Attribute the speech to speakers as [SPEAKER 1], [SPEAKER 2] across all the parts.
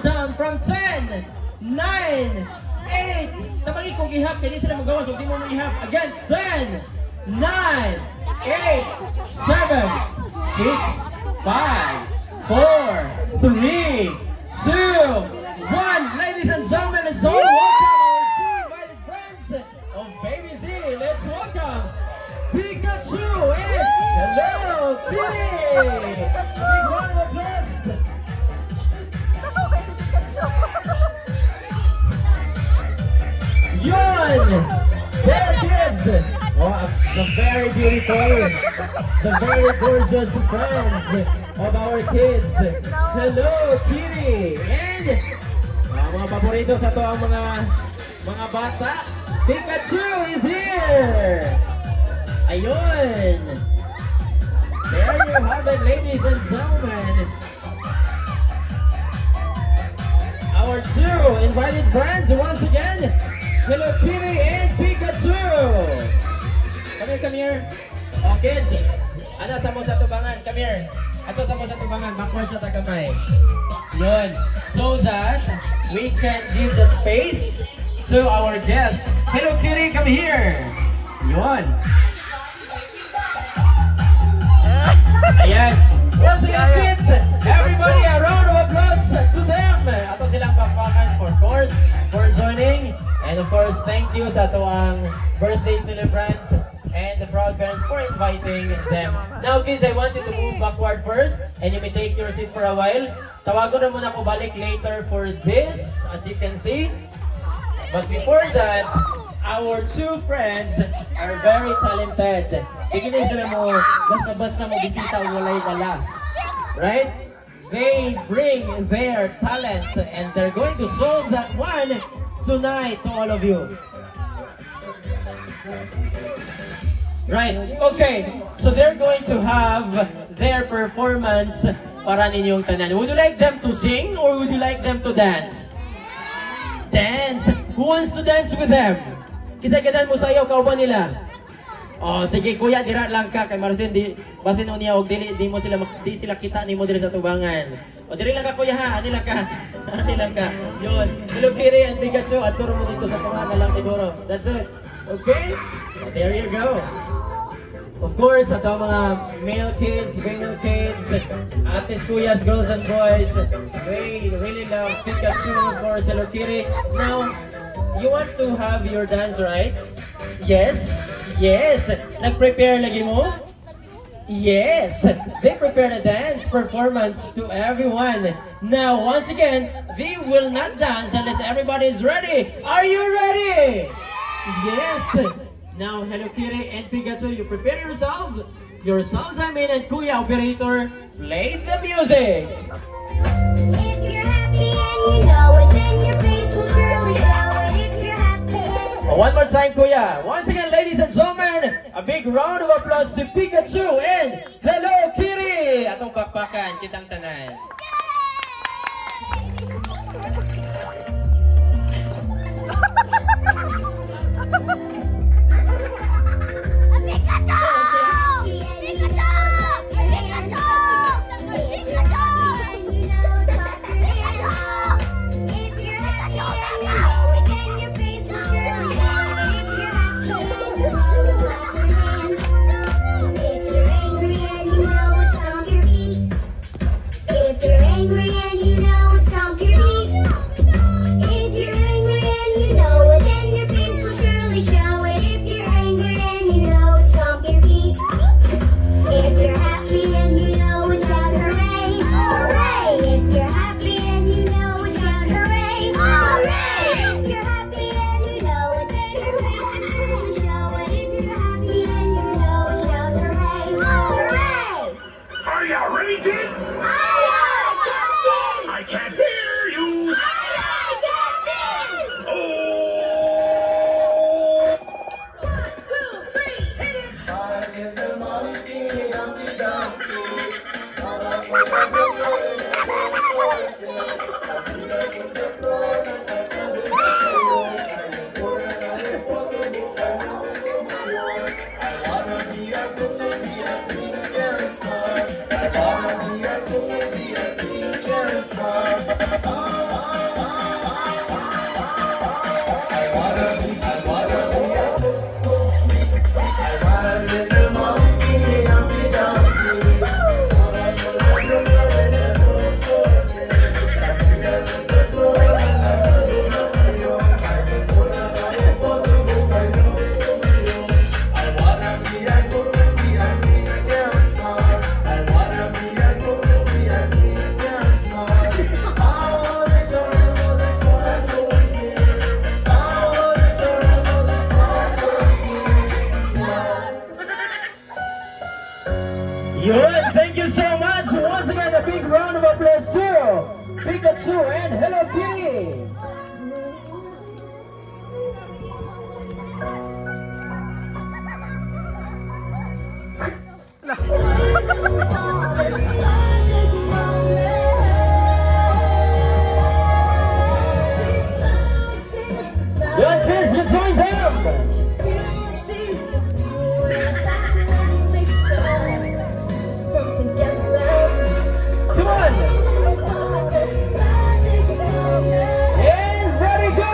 [SPEAKER 1] countdown from 10, 9, 8. Tapos kung ihap, kaya sila magawa. So, di mo ihap. Again, 10, 9, 8, 7, 6, 5, 4, 3, 2, 1. Ladies and gentlemen, it's all welcome our two invited friends of Baby Z. Let's welcome Pikachu and Hello Kitty. Big round of applause. Yun! There kids! Oh, the very beautiful, the very gorgeous friends of our kids. Hello Kitty! And mga paborito sa to ang mga bata. Pikachu is here! Ayun! There you have it, ladies and gentlemen. Our two invited friends once again. Hello Kitty and Pikachu! Come here. Oh kids, ano sa mo sa tubangan? Come here. Ato sa mo sa tubangan, backward sa tagamay. Yun. So that we can give the space to our guest. Hello Kitty, come here. Yun. Ayan. Once again kids, everybody a round of applause to them. Ato silang bakbakan for course, for joining. And of course, thank you sa tuwang birthday celebrant and the proud parents for inviting them. Now kids, I want you to move backward first and you may take your seat for a while. Tawago na muna ko balik later for this, as you can see. But before that, our two friends are very talented. Bigyan sila mo, basta-basta mo bisita walay dala. Right? They bring their talent and they're going to show that one tonight to all of you. Right, okay. So they're going to have their performance para ninyong tanan. Would you like them to sing or would you like them to dance? Dance? Who wants to dance with them? Kisagadan mo sayo, kauban nila. Oh, sige kuya, dira lang ka kay Marcin di basin unya og di sila kita nimo diri sa tubangan. O diri lang ka kuya ha, ani lang ka. Ani lang ka. Yun. Hello Kitty and Pikachu, aturo mo dito sa tubangan lang siguro. That's it. Okay? So, there you go. Of course, ato mga male kids, female kids, atis, kuyas, girls and boys, they really love Pikachu, of course, Hello Kitty. Now, you want to have your dance, right? Yes? Yes! Nag-prepare lagi mo? Yes! They prepared a dance performance to everyone. Now, once again, they will not dance unless everybody is ready. Are you ready? Yes! Now, Hello Kitty and Pikachu, you prepare yourselves, I mean, and Kuya Operator, play the music!
[SPEAKER 2] If you're happy and you know it, then your face will surely show it. If you're happy.
[SPEAKER 1] One more time, Kuya. Once again, ladies and gentlemen, a big round of applause to Pikachu and Hello Kitty! Atong pakpakan, kitang tanan.
[SPEAKER 2] If you're
[SPEAKER 1] and Hello Kitty. Good, Chris, you join them. Come on. And ready, go.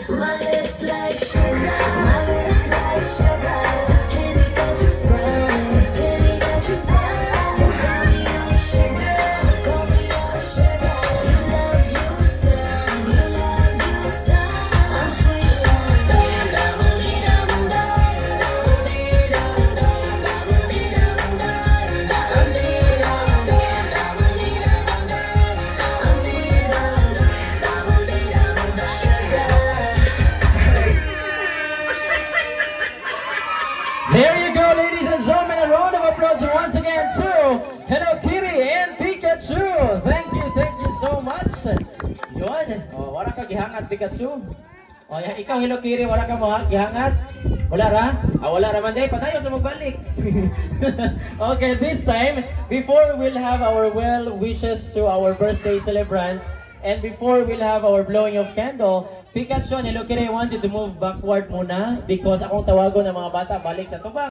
[SPEAKER 2] My lips like sugar, my lips like sugar. Can you get your smile? Can you get your smile? So call me your sugar, call me your sugar. You love you some, you love you some. I'm sweet like
[SPEAKER 1] There you go, ladies and gentlemen. A round of applause once again to Hello Kitty and Pikachu. Thank you so much. Yun. Oh, wala ka gihangat, Pikachu. Oh, yan. Ikaw, Hello Kitty, wala ka mo gihangat? Wala ra? Wala ra man day. Patayo sa magbalik. Okay, this time, before we'll have our well wishes to our birthday celebrant, and before we'll have our blowing of candle, Pikachu and Hello Kitty, I want you to move backward muna because akong tawagon ng mga bata balik sa tubang.